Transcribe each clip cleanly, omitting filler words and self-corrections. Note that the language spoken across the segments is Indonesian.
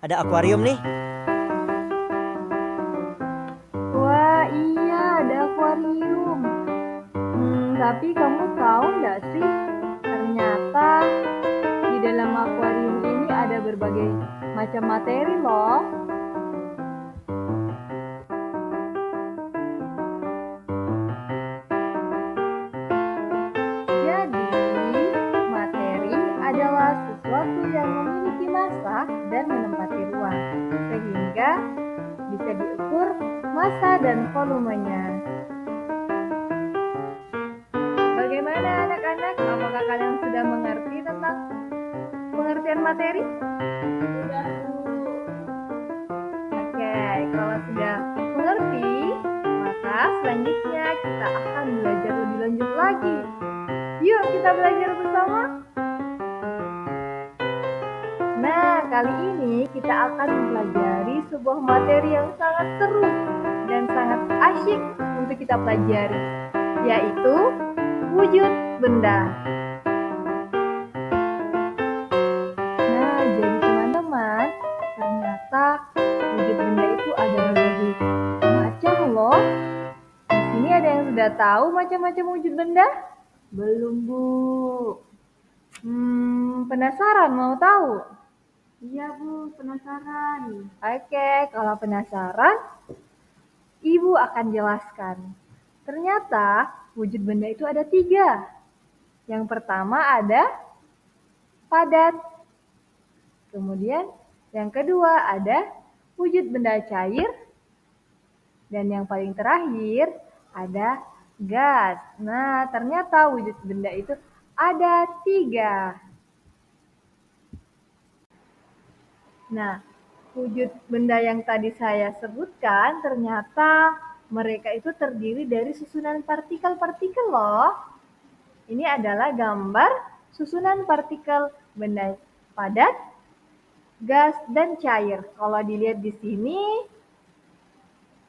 Ada akuarium nih. Wah, iya, ada akuarium. Tapi kamu tahu nggak sih, ternyata di dalam akuarium ini ada berbagai macam materi loh. Jadi, materi adalah sesuatu yang memiliki massa dan menempati ruang, sehingga bisa diukur massa dan volumenya. Bagaimana anak-anak? Apakah kalian sudah mengerti tentang pengertian materi? Sudah, Bu. Oke, kalau sudah mengerti, maka selanjutnya kita akan belajar lebih lanjut lagi. Yuk kita belajar bersama. Nah, kali ini kita akan mempelajari sebuah materi yang sangat seru dan sangat asyik untuk kita pelajari, yaitu wujud benda. Nah, jadi teman-teman, ternyata wujud benda itu ada berbagai macam loh. Di sini ada yang sudah tahu macam-macam wujud benda? Belum, Bu. Penasaran mau tahu? Iya, Bu, penasaran. Oke, kalau penasaran, Ibu akan jelaskan. Ternyata wujud benda itu ada 3. Yang pertama ada padat. Kemudian yang kedua ada wujud benda cair. Dan yang paling terakhir ada gas. Nah, ternyata wujud benda itu ada 3. Nah, wujud benda yang tadi saya sebutkan ternyata mereka itu terdiri dari susunan partikel-partikel loh. Ini adalah gambar susunan partikel benda padat, gas, dan cair. Kalau dilihat di sini,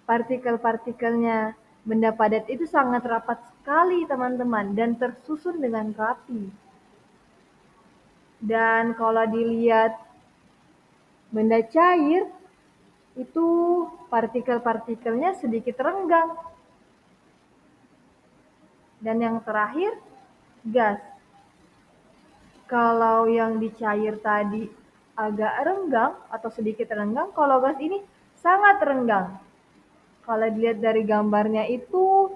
partikel-partikelnya benda padat itu sangat rapat sekali teman-teman dan tersusun dengan rapi. Dan kalau dilihat benda cair, itu partikel-partikelnya sedikit renggang. Dan yang terakhir, gas. Kalau yang di cair tadi agak renggang atau sedikit renggang, kalau gas ini sangat renggang. Kalau dilihat dari gambarnya itu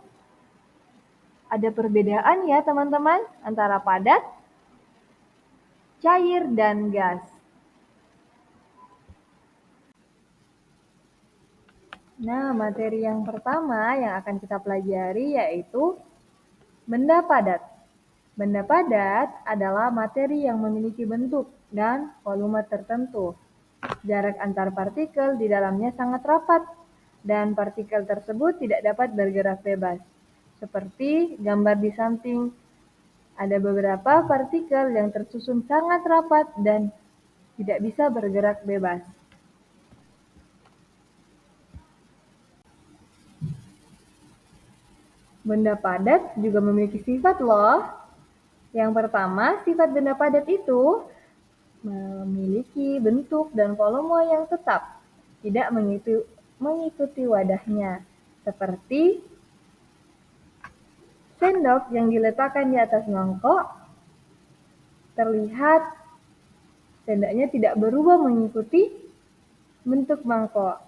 ada perbedaan ya teman-teman antara padat, cair, dan gas. Nah, materi yang pertama yang akan kita pelajari yaitu benda padat. Benda padat adalah materi yang memiliki bentuk dan volume tertentu. Jarak antar partikel di dalamnya sangat rapat, dan partikel tersebut tidak dapat bergerak bebas. Seperti gambar di samping, ada beberapa partikel yang tersusun sangat rapat dan tidak bisa bergerak bebas. Benda padat juga memiliki sifat loh. Yang pertama, sifat benda padat itu memiliki bentuk dan volume yang tetap, tidak mengikuti wadahnya, seperti sendok yang diletakkan di atas mangkok, terlihat sendoknya tidak berubah mengikuti bentuk mangkok.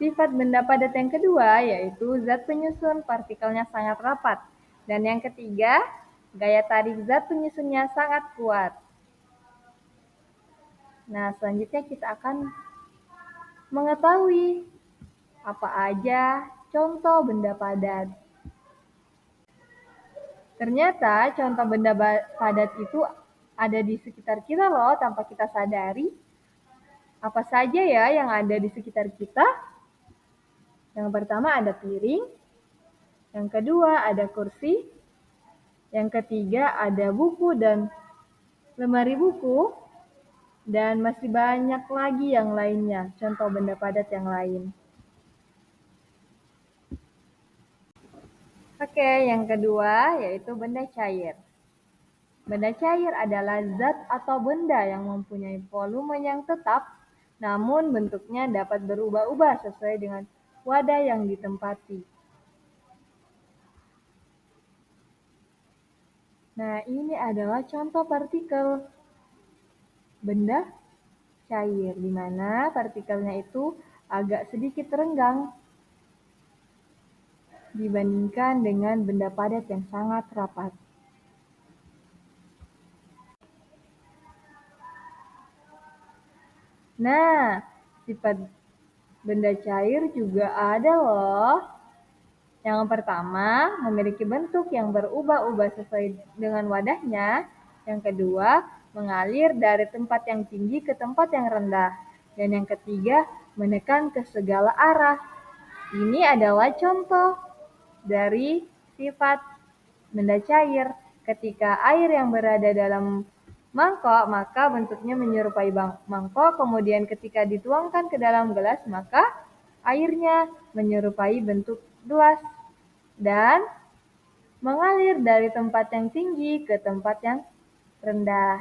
Sifat benda padat yang kedua yaitu zat penyusun partikelnya sangat rapat. Dan yang ketiga, gaya tarik zat penyusunnya sangat kuat. Nah, selanjutnya kita akan mengetahui apa aja contoh benda padat. Ternyata contoh benda padat itu ada di sekitar kita loh tanpa kita sadari. Apa saja ya yang ada di sekitar kita? Yang pertama ada piring, yang kedua ada kursi, yang ketiga ada buku dan lemari buku, dan masih banyak lagi yang lainnya, contoh benda padat yang lain. Oke, yang kedua yaitu benda cair. Benda cair adalah zat atau benda yang mempunyai volume yang tetap, namun bentuknya dapat berubah-ubah sesuai dengan wadah yang ditempati. Nah, ini adalah contoh partikel benda cair, di mana partikelnya itu agak sedikit renggang dibandingkan dengan benda padat yang sangat rapat. Nah, sifat benda cair juga ada loh. Yang pertama, memiliki bentuk yang berubah-ubah sesuai dengan wadahnya. Yang kedua, mengalir dari tempat yang tinggi ke tempat yang rendah. Dan yang ketiga, menekan ke segala arah. Ini adalah contoh dari sifat benda cair. Ketika air yang berada dalam mangkok, maka bentuknya menyerupai mangkok. Kemudian ketika dituangkan ke dalam gelas, maka airnya menyerupai bentuk gelas dan mengalir dari tempat yang tinggi ke tempat yang rendah.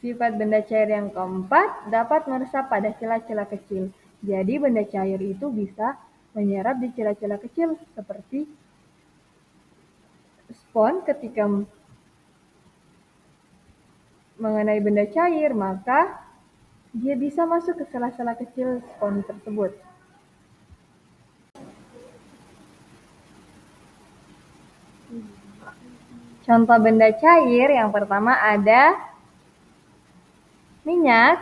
Sifat benda cair yang keempat dapat meresap pada celah-celah kecil. Jadi benda cair itu bisa menyerap di celah-celah kecil seperti spons ketika mengenai benda cair, maka dia bisa masuk ke sela-sela kecil spons tersebut. Contoh benda cair yang pertama ada minyak,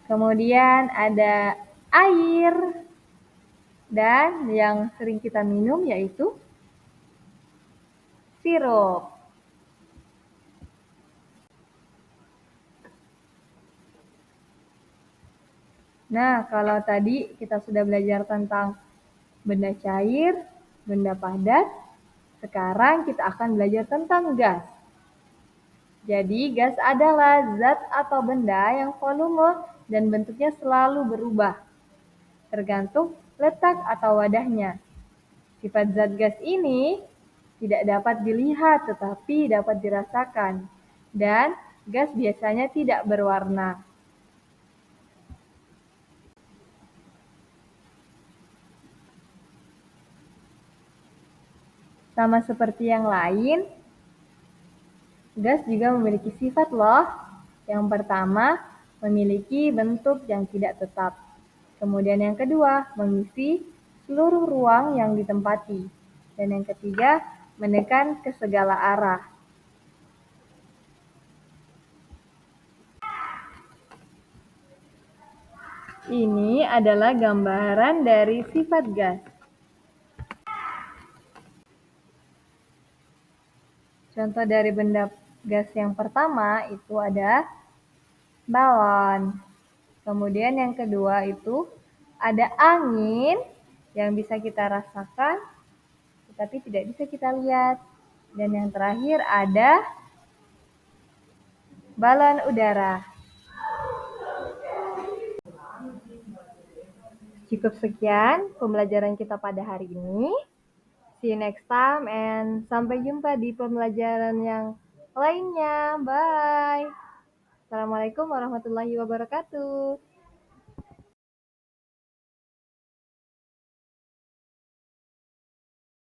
kemudian ada air, dan yang sering kita minum yaitu sirup. Nah, kalau tadi kita sudah belajar tentang benda cair, benda padat, sekarang kita akan belajar tentang gas. Jadi, gas adalah zat atau benda yang volume dan bentuknya selalu berubah, tergantung letak atau wadahnya. Sifat zat gas ini tidak dapat dilihat tetapi dapat dirasakan, dan gas biasanya tidak berwarna. Sama seperti yang lain, gas juga memiliki sifat loh. Yang pertama, memiliki bentuk yang tidak tetap. Kemudian yang kedua, mengisi seluruh ruang yang ditempati. Dan yang ketiga, menekan ke segala arah. Ini adalah gambaran dari sifat gas. Contoh dari benda gas yang pertama itu ada balon. Kemudian yang kedua itu ada angin yang bisa kita rasakan tetapi tidak bisa kita lihat. Dan yang terakhir ada balon udara. Cukup sekian pembelajaran kita pada hari ini. See you next time and sampai jumpa di pembelajaran yang lainnya. Bye. Assalamualaikum warahmatullahi wabarakatuh.